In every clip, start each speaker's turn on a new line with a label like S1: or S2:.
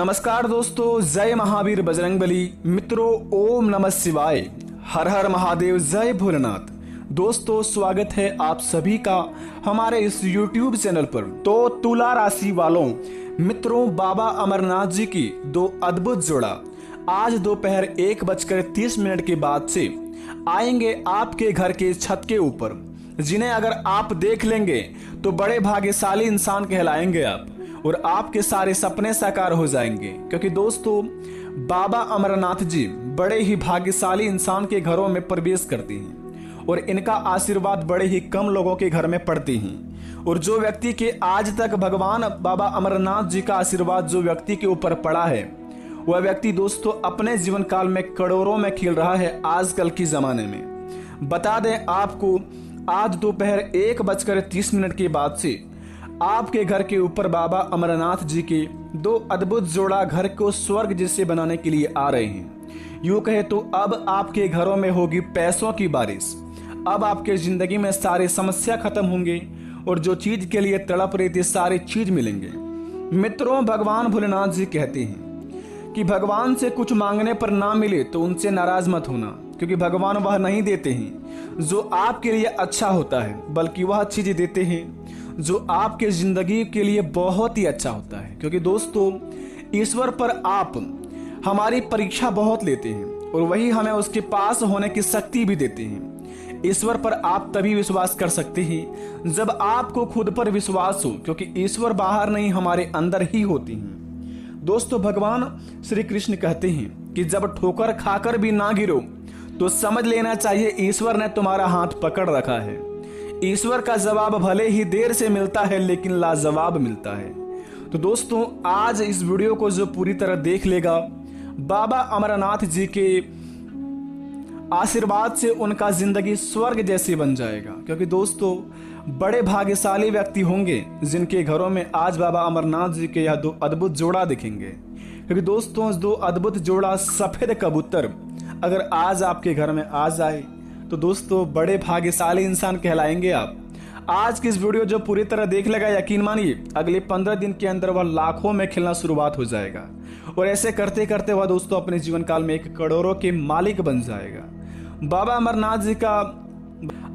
S1: नमस्कार दोस्तों, जय महावीर बजरंगबली। मित्रों, ओम नमः शिवाय, हर हर महादेव, जय भोलेनाथ। दोस्तों, स्वागत है आप सभी का हमारे इस YouTube चैनल पर। तो तुला राशि वालों, मित्रों, बाबा अमरनाथ जी की दो अद्भुत जोड़ा आज दोपहर 1:30 के बाद से आएंगे आपके घर के छत के ऊपर, जिन्हें अगर आप देख लेंगे तो बड़े भाग्यशाली इंसान कहलाएंगे आप, और आपके सारे सपने साकार हो जाएंगे। क्योंकि दोस्तों, बाबा अमरनाथ जी बड़े ही भाग्यशाली इंसान के घरों में प्रवेश करते हैं और इनका आशीर्वाद बड़े ही कम लोगों के घर में पड़ते हैं। और जो व्यक्ति के आज तक भगवान बाबा अमरनाथ जी का आशीर्वाद जो व्यक्ति के ऊपर पड़ा है, वह व्यक्ति दोस्तों अपने जीवन काल में करोड़ों में खेल रहा है आजकल के जमाने में। बता दें आपको, आज दोपहर 1:30 के बाद से आपके घर के ऊपर बाबा अमरनाथ जी के दो अद्भुत जोड़ा घर को स्वर्ग जैसे बनाने के लिए आ रहे हैं। यूं कहे तो अब आपके घरों में होगी पैसों की बारिश। अब आपके जिंदगी में सारी समस्या खत्म होंगे और जो चीज के लिए तड़प रही थी सारी चीज मिलेंगे। मित्रों, भगवान भोलेनाथ जी कहते हैं कि भगवान से कुछ मांगने पर ना मिले तो उनसे नाराज मत होना, क्योंकि भगवान वह नहीं देते हैं जो आपके लिए अच्छा होता है, बल्कि वह चीज देते हैं जो आपके जिंदगी के लिए बहुत ही अच्छा होता है। क्योंकि दोस्तों, ईश्वर पर आप हमारी परीक्षा बहुत लेते हैं और वही हमें उसके पास होने की शक्ति भी देते हैं। ईश्वर पर आप तभी विश्वास कर सकते हैं जब आपको खुद पर विश्वास हो, क्योंकि ईश्वर बाहर नहीं हमारे अंदर ही होती हैं। दोस्तों, भगवान श्री कृष्ण कहते हैं कि जब ठोकर खाकर भी ना गिरो तो समझ लेना चाहिए ईश्वर ने तुम्हारा हाथ पकड़ रखा है। ईश्वर का जवाब भले ही देर से मिलता है, लेकिन लाजवाब मिलता है। तो दोस्तों, आज इस वीडियो को जो पूरी तरह देख लेगा, बाबा अमरनाथ जी के आशीर्वाद से उनका जिंदगी स्वर्ग जैसी बन जाएगा। क्योंकि दोस्तों, बड़े भाग्यशाली व्यक्ति होंगे जिनके घरों में आज बाबा अमरनाथ जी के यह दो अद्भुत जोड़ा दिखेंगे। क्योंकि दोस्तों, दो अद्भुत जोड़ा सफेद कबूतर अगर आज आपके घर में आ जाए तो दोस्तों बड़े भाग्यशाली इंसान कहलाएंगे आप। आज की इस वीडियो जो पूरी तरह देख लेगा, यकीन मानिए अगले 15 दिन के अंदर वह लाखों में खेलना शुरुआत हो जाएगा और ऐसे करते करते वह दोस्तों अपने जीवन काल में एक करोड़ों के मालिक बन जाएगा। बाबा अमरनाथ जी का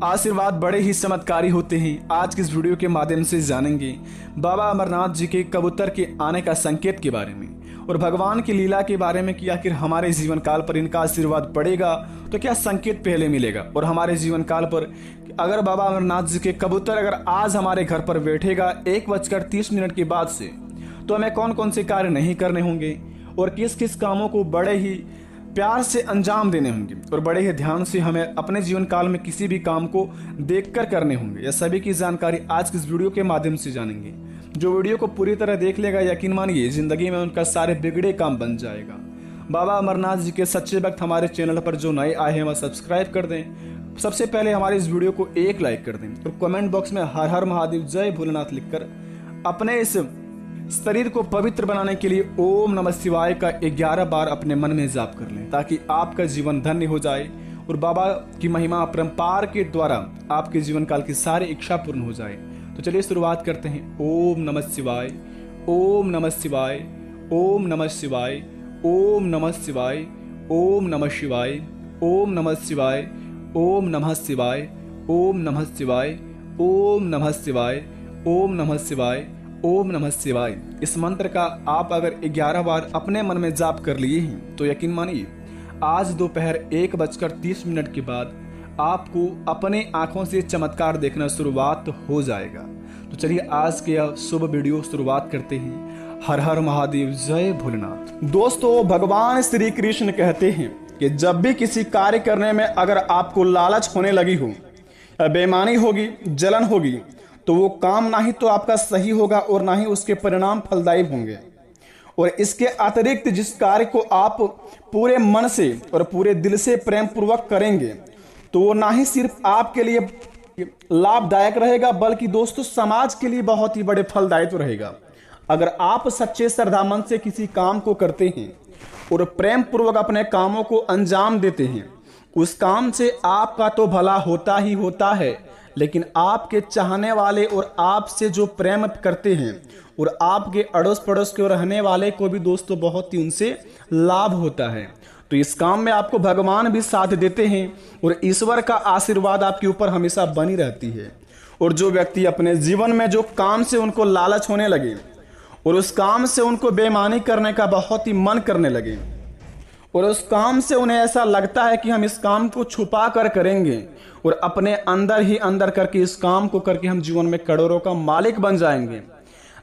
S1: आशीर्वाद बड़े ही चमत्कारी होते हैं। आज की इस वीडियो के माध्यम से जानेंगे बाबा अमरनाथ जी के कबूतर के आने का संकेत के बारे में और भगवान की लीला के बारे में कि आखिर हमारे जीवन काल पर इनका आशीर्वाद पड़ेगा तो क्या संकेत पहले मिलेगा, और हमारे जीवन काल पर अगर बाबा अमरनाथ जी के कबूतर अगर आज हमारे घर पर बैठेगा 1:30 के बाद से, तो हमें कौन कौन से कार्य नहीं करने होंगे और किस किस कामों को बड़े ही प्यार से अंजाम देने होंगे और बड़े ही ध्यान से हमें अपने जीवन काल में किसी भी काम को देखकर करने होंगे। यह सभी की जानकारी आज की इस वीडियो के माध्यम से जानेंगे। जो वीडियो को पूरी तरह देख लेगा, यकीन मानिए जिंदगी में उनका सारे बिगड़े काम बन जाएगा। बाबा अमरनाथ जी के सच्चे भक्त हमारे चैनल पर जो नए आए हैं वह सब्सक्राइब कर दें। सबसे पहले हमारे इस वीडियो को एक लाइक कर दें और कमेंट बॉक्स में हर हर महादेव जय भोलेनाथ लिखकर अपने इस शरीर को पवित्र बनाने के लिए ओम नमः शिवाय का 11 बार अपने मन में जाप कर लें, ताकि आपका जीवन धन्य हो जाए और बाबा की महिमा अपरंपार के द्वारा आपके जीवन काल की सारी इच्छा पूर्ण हो जाए। तो चलिए शुरुआत करते हैं। ओम नमः शिवाय, ओम नमः शिवाय, ओम नमः शिवाय, ओम नमः शिवाय, ओम नमः शिवाय, ओम नमः शिवाय, ओम नमः शिवाय, ओम नमः शिवाय, ओम नमः शिवाय, ओम नमः शिवाय, ओम नमः शिवाय। इस मंत्र का आप अगर 11 बार अपने मन में जाप कर लिए हैं तो यकीन मानिए आज दोपहर 1:30 के बाद आपको अपने आंखों से चमत्कार देखना शुरुआत हो जाएगा। तो चलिए आज के यह शुभ वीडियो शुरुआत करते हैं। हर हर महादेव, जय भोलेनाथ। दोस्तों, भगवान श्री कृष्ण कहते हैं कि जब भी किसी कार्य करने में अगर आपको लालच होने लगी हो, बेईमानी होगी, जलन होगी, तो वो काम ना ही तो आपका सही होगा और ना ही उसके परिणाम फलदायी होंगे। और इसके अतिरिक्त जिस कार्य को आप पूरे मन से और पूरे दिल से प्रेम पूर्वक करेंगे तो वो ना ही सिर्फ आपके लिए लाभदायक रहेगा, बल्कि दोस्तों समाज के लिए बहुत ही बड़े फलदायक रहेगा। अगर आप सच्चे श्रद्धा मन से किसी काम को करते हैं और प्रेम पूर्वक अपने कामों को अंजाम देते हैं, उस काम से आपका तो भला होता ही होता है, लेकिन आपके चाहने वाले और आपसे जो प्रेम करते हैं और आपके अड़ोस पड़ोस के रहने वाले को भी दोस्तों बहुत ही उनसे लाभ होता है। तो इस काम में आपको भगवान भी साथ देते हैं और ईश्वर का आशीर्वाद आपके ऊपर हमेशा बनी रहती है। और जो व्यक्ति अपने जीवन में जो काम से उनको लालच होने लगे और उस काम से उनको बेईमानी करने का बहुत ही मन करने लगे और उस काम से उन्हें ऐसा लगता है कि हम इस काम को छुपा कर करेंगे और अपने अंदर ही अंदर करके इस काम को करके हम जीवन में करोड़ों का मालिक बन जाएंगे।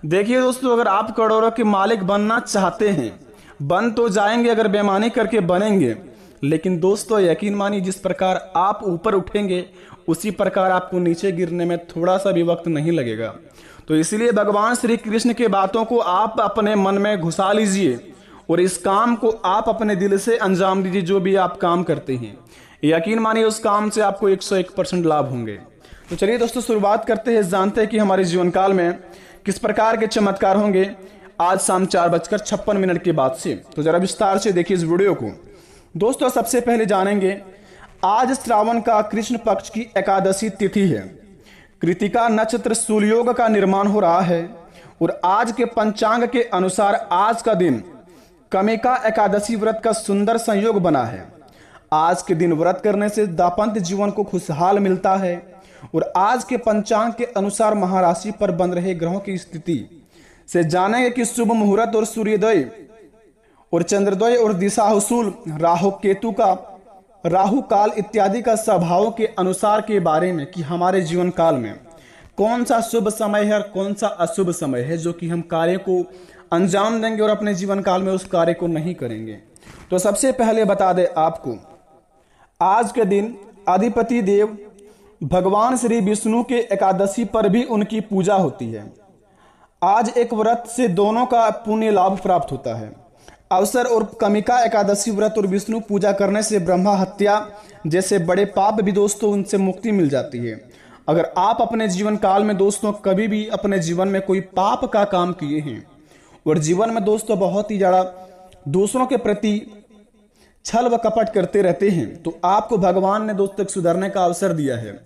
S1: देखिए दोस्तों, अगर आप करोड़ों के मालिक बनना चाहते हैं, बन तो जाएंगे अगर बेईमानी करके बनेंगे, लेकिन दोस्तों यकीन मानिए जिस प्रकार आप ऊपर उठेंगे उसी प्रकार आपको नीचे गिरने में थोड़ा सा भी वक्त नहीं लगेगा। तो इसलिए भगवान श्री कृष्ण के बातों को आप अपने मन में घुसा लीजिए और इस काम को आप अपने दिल से अंजाम दीजिए। जो भी आप काम करते हैं यकीन मानिए उस काम से आपको 101% लाभ होंगे। तो चलिए दोस्तों शुरुआत करते हैं, जानते हैं कि हमारे जीवन काल में किस प्रकार के चमत्कार होंगे आज शाम 4:56 के बाद से। तो जरा विस्तार से देखिए इस वीडियो को। दोस्तों सबसे पहले जानेंगे, आज श्रावण का कृष्ण पक्ष की एकादशी तिथि है। कृतिका नक्षत्र सूर्योग का निर्माण हो रहा है और आज के पंचांग के अनुसार आज का दिन कमिका एकादशी व्रत का सुंदर संयोग बना है। आज के दिन व्रत करने से दाम्पत्य जीवन को खुशहाल मिलता है और आज के पंचांग के अनुसार महाराशि पर बन रहे ग्रहों की स्थिति से जानेंगे कि शुभ मुहूर्त और सूर्योदय और चंद्रोदय और दिशाहुसूल राहु काल इत्यादि का स्वभाव के अनुसार के बारे में कि हमारे जीवन काल में कौन सा शुभ समय है और कौन सा अशुभ समय है जो कि हम कार्य को अंजाम देंगे और अपने जीवन काल में उस कार्य को नहीं करेंगे। तो सबसे पहले बता दें आपको, आज के दिन अधिपति देव भगवान श्री विष्णु के एकादशी पर भी उनकी पूजा होती है। आज एक व्रत से दोनों का पुण्य लाभ प्राप्त होता है। अवसर और कमिका एकादशी व्रत और विष्णु पूजा करने से ब्रह्मा हत्या जैसे बड़े पाप भी दोस्तों उनसे मुक्ति मिल जाती है। अगर आप अपने जीवन काल में दोस्तों कभी भी अपने जीवन में कोई पाप का काम किए हैं और जीवन में दोस्तों बहुत ही ज़्यादा दूसरों के प्रति छल व कपट करते रहते हैं, तो आपको भगवान ने दोस्तों सुधरने का अवसर दिया है।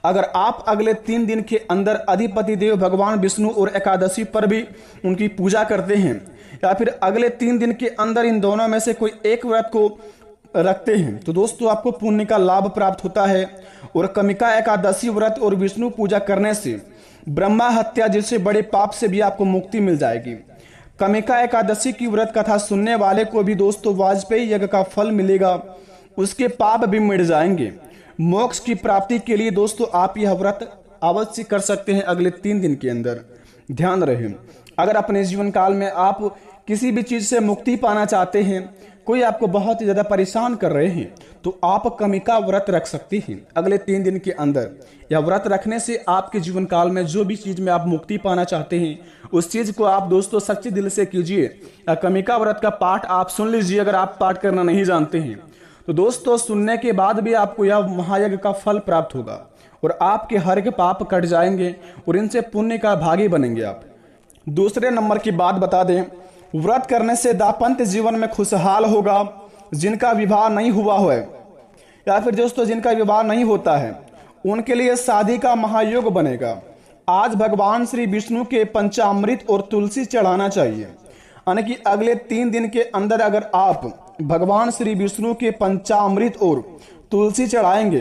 S1: अगर आप अगले 3 दिन के अंदर अधिपति देव भगवान विष्णु और एकादशी पर भी उनकी पूजा करते हैं या फिर अगले 3 दिन के अंदर इन दोनों में से कोई एक व्रत को रखते हैं, तो दोस्तों आपको पुण्य का लाभ प्राप्त होता है। और कमिका एकादशी व्रत और विष्णु पूजा करने से ब्रह्मा हत्या जैसे बड़े पाप से भी आपको मुक्ति मिल जाएगी। कमिका एकादशी की व्रत कथा सुनने वाले को भी दोस्तों वाजपेयी यज्ञ का फल मिलेगा, उसके पाप भी मिट जाएंगे। मोक्ष की प्राप्ति के लिए दोस्तों आप यह व्रत अवश्य कर सकते हैं अगले 3 दिन के अंदर। ध्यान रहे, अगर अपने जीवन काल में आप किसी भी चीज से मुक्ति पाना चाहते हैं, कोई आपको बहुत ही ज्यादा परेशान कर रहे हैं, तो आप कमिका व्रत रख सकते हैं अगले 3 दिन के अंदर। यह व्रत रखने से आपके जीवन काल में जो भी चीज में आप मुक्ति पाना चाहते हैं उस चीज को आप दोस्तों सच्चे दिल से कीजिए। या कमिका व्रत का पाठ आप सुन लीजिए अगर आप पाठ करना नहीं जानते हैं, तो दोस्तों सुनने के बाद भी आपको यह महायज्ञ का फल प्राप्त होगा और आपके हर के पाप कट जाएंगे और इनसे पुण्य का भागी बनेंगे आप। दूसरे नंबर की बात बता दें, व्रत करने से दाम्पत्य जीवन में खुशहाल होगा। जिनका विवाह नहीं हुआ है या फिर दोस्तों जिनका विवाह नहीं होता है उनके लिए शादी का महायोग बनेगा। आज भगवान श्री विष्णु के पंचामृत और तुलसी चढ़ाना चाहिए, यानी कि अगले 3 दिन के अंदर अगर आप भगवान श्री विष्णु के पंचामृत और तुलसी चढ़ाएंगे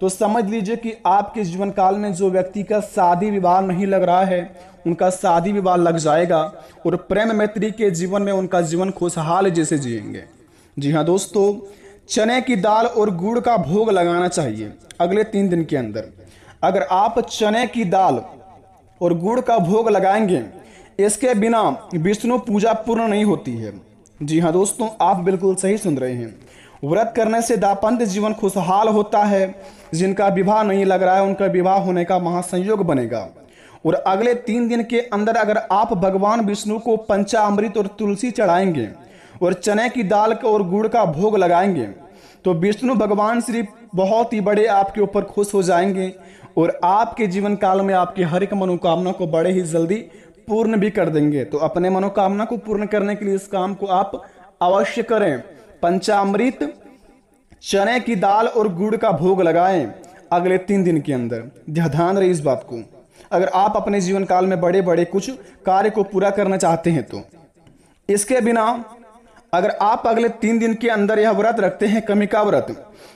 S1: तो समझ लीजिए कि आपके जीवन काल में जो व्यक्ति का शादी विवाह नहीं लग रहा है उनका शादी विवाह लग जाएगा और प्रेम मैत्री के जीवन में उनका जीवन खुशहाल जैसे जिएंगे। जी हाँ दोस्तों, चने की दाल और गुड़ का भोग लगाना चाहिए अगले 3 दिन के अंदर। अगर आप चने की दाल और गुड़ का भोग लगाएंगे, इसके बिना विष्णु पूजा पूर्ण नहीं होती है। जी हाँ दोस्तों, आप बिल्कुल सही सुन रहे हैं। व्रत करने से दाम्पत्य जीवन खुशहाल होता है। जिनका विवाह नहीं लग रहा है उनका विवाह होने का महासंयोग बनेगा। और अगले 3 दिन के अंदर अगर आप भगवान विष्णु को पंचामृत और तुलसी चढ़ाएंगे और चने की दाल और गुड़ का भोग लगाएंगे तो विष्णु भगवान श्री बहुत ही बड़े आपके ऊपर खुश हो जाएंगे और आपके जीवन काल में आपकी हर एक मनोकामना को बड़े ही जल्दी पूर्ण भी कर देंगे। तो अपने मनोकामना को पूर्ण करने के लिए इस काम को आप अवश्य करें। पंचामृत, चने की दाल और गुड़ का भोग लगाएं। अगले 3 दिन के अंदर। ध्यान रहे इस बात को। अगर आप अपने जीवन काल में बड़े बड़े कुछ कार्य को पूरा करना चाहते हैं तो इसके बिना अगर आप अगले 3 दिन के अंदर यह व्रत रखते हैं, कमिका व्रत,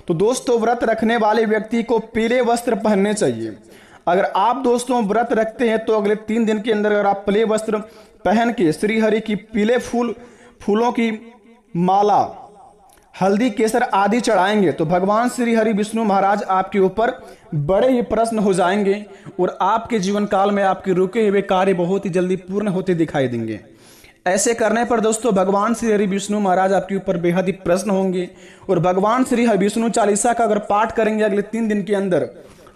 S1: तो दोस्तों व्रत रखने वाले व्यक्ति को पीले वस्त्र पहनने चाहिए। अगर आप दोस्तों व्रत रखते हैं तो अगले 3 दिन के अंदर अगर आप पीले वस्त्र पहन के श्री हरि की पीले फूलों की माला, हल्दी, केसर आदि चढ़ाएंगे तो भगवान श्री हरि विष्णु महाराज आपके ऊपर बड़े ही प्रसन्न हो जाएंगे और आपके जीवन काल में आपके रुके हुए कार्य बहुत ही जल्दी पूर्ण होते दिखाई देंगे। ऐसे करने पर दोस्तों भगवान श्री हरि विष्णु महाराज आपके ऊपर बेहद ही प्रसन्न होंगे और भगवान श्री हरि विष्णु चालीसा का अगर पाठ करेंगे अगले 3 दिन के अंदर,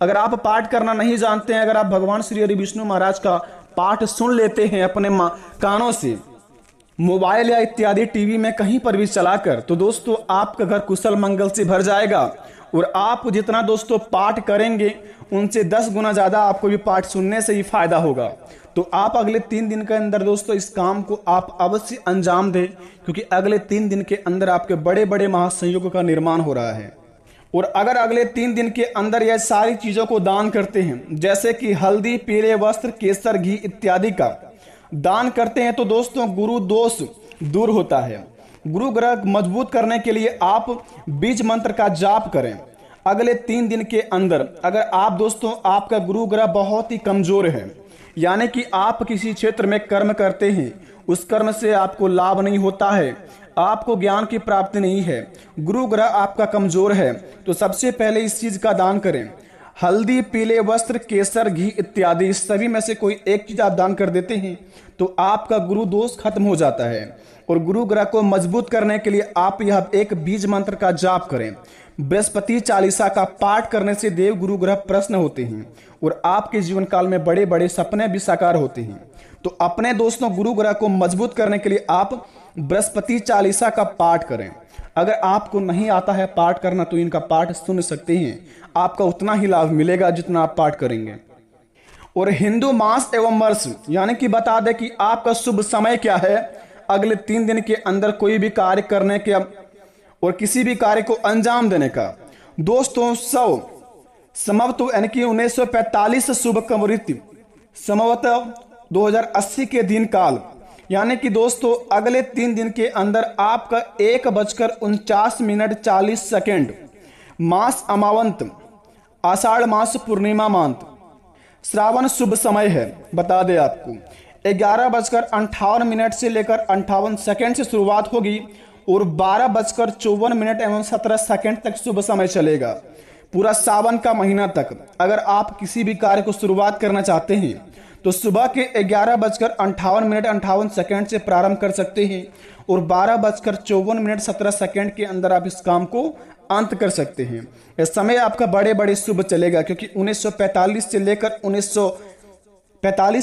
S1: अगर आप पाठ करना नहीं जानते हैं, अगर आप भगवान श्री हरि विष्णु महाराज का पाठ सुन लेते हैं अपने कानों से, मोबाइल या इत्यादि टीवी में कहीं पर भी चलाकर, तो दोस्तों आपका घर कुशल मंगल से भर जाएगा और आप जितना दोस्तों पाठ करेंगे उनसे 10 गुना ज्यादा आपको भी पाठ सुनने से ही फायदा होगा। तो आप अगले 3 दिन के अंदर दोस्तों इस काम को आप अवश्य अंजाम दें, क्योंकि अगले 3 दिन के अंदर आपके बड़े बड़े महासंयोगों का निर्माण हो रहा है। और अगर अगले 3 दिन के अंदर यह सारी चीजों को दान करते हैं, जैसे कि हल्दी, पीले वस्त्र, केसर, घी इत्यादि का दान करते हैं, तो दोस्तों गुरु दोष दूर होता है। गुरु ग्रह मजबूत करने के लिए आप बीज मंत्र का जाप करें। अगले 3 दिन के अंदर अगर आप दोस्तों आपका गुरु ग्रह बहुत ही कमजोर है, यानी कि आप किसी क्षेत्र में कर्म करते हैं, उस कर्म से आपको लाभ नहीं होता है, आपको ज्ञान की प्राप्ति नहीं है, गुरु ग्रह आपका कमजोर है, तो सबसे पहले इस चीज का दान करें। हल्दी, पीले वस्त्र, केसर, घी इत्यादि इस सभी में से कोई एक चीज आप दान कर देते हैं तो आपका गुरु दोष खत्म हो जाता है। और गुरु ग्रह को मजबूत करने के लिए आप यह एक बीज मंत्र का जाप करें। बृहस्पति चालीसा का पाठ करने से देव गुरु ग्रह प्रसन्न होते हैं और आपके जीवन काल में बड़े बड़े सपने भी साकार होते हैं। तो अपने दोस्तों गुरु ग्रह को मजबूत करने के लिए आप बृहस्पति चालीसा का पाठ करें। अगर आपको नहीं आता है पाठ करना तो इनका पाठ सुन सकते हैं, आपका उतना ही लाभ मिलेगा जितना आप पाठ करेंगे। और हिंदू मास एवं वर्ष यानी कि बता दें कि आपका शुभ समय क्या है अगले 3 दिन के अंदर कोई भी कार्य करने के और किसी भी कार्य को अंजाम देने का। दोस्तों संवत यानी कि 1945 शुभ कमृत संवत 2080 के दिन काल, यानी कि दोस्तों अगले 3 दिन के अंदर आपका 1:49:40 मास अमावंत, आषाढ़ मास पूर्णिमा मांत, श्रावण शुभ समय है। बता दें आपको 11:58 से लेकर 58 से शुरुआत होगी और 12:54 तक शुभ समय चलेगा, पूरा सावन का महीना तक। अगर आप किसी भी कार्य को शुरुआत करना चाहते हैं तो सुबह के 11:58 से प्रारंभ कर सकते हैं और 12:54 के अंदर आप इस काम को अंत कर सकते हैं। इस समय आपका बड़े बड़े शुभ चलेगा, क्योंकि 1945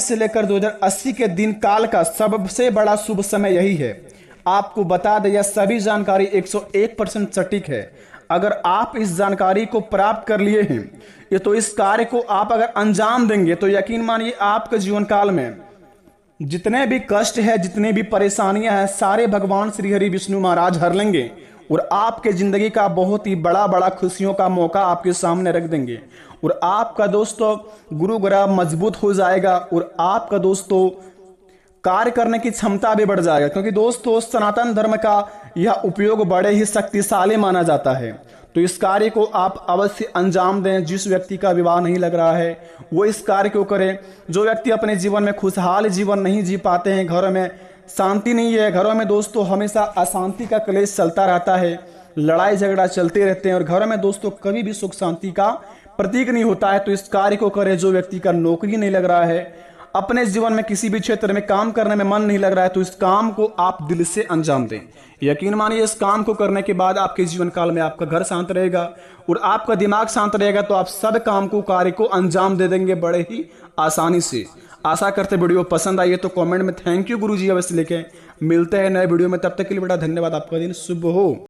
S1: से लेकर 2080 के दिन काल का सबसे बड़ा शुभ समय यही है। आपको बता दें यह सभी जानकारी 101% सटीक है। अगर आप इस जानकारी को प्राप्त कर लिए हैं ये तो इस कार्य को आप अगर अंजाम देंगे तो यकीन मानिए आपके जीवन काल में जितने भी कष्ट है, जितनी भी परेशानियां हैं, सारे भगवान श्री हरि विष्णु महाराज हर लेंगे और आपके जिंदगी का बहुत ही बड़ा खुशियों का मौका आपके सामने रख देंगे और आपका दोस्तों गुरु ग्रह मजबूत हो जाएगा और आपका दोस्तों कार्य करने की क्षमता भी बढ़ जाएगा, क्योंकि दोस्तों सनातन धर्म का यह उपयोग बड़े ही शक्तिशाली माना जाता है। तो इस कार्य को आप अवश्य अंजाम दें। जिस व्यक्ति का विवाह नहीं लग रहा है वो इस कार्य को करें। जो व्यक्ति अपने जीवन में खुशहाल जीवन नहीं जी पाते हैं, घरों में शांति नहीं है, घरों में दोस्तों हमेशा अशांति का क्लेश चलता रहता है, लड़ाई झगड़ा चलते रहते हैं और घरों में दोस्तों कभी भी सुख शांति का प्रतीक नहीं होता है, तो इस कार्य को करें। जो व्यक्ति का नौकरी नहीं लग रहा है, अपने जीवन में किसी भी क्षेत्र में काम करने में मन नहीं लग रहा है, तो इस काम को आप दिल से अंजाम दें। यकीन मानिए इस काम को करने के बाद आपके जीवन काल में आपका घर शांत रहेगा और आपका दिमाग शांत रहेगा, तो आप सब काम को कार्य को अंजाम दे देंगे बड़े ही आसानी से। आशा करते वीडियो पसंद आई है तो कमेंट में थैंक यू गुरुजी अवश्य लिखें। मिलते हैं नए वीडियो में, तब तक के लिए बड़ा धन्यवाद। आपका दिन शुभ हो।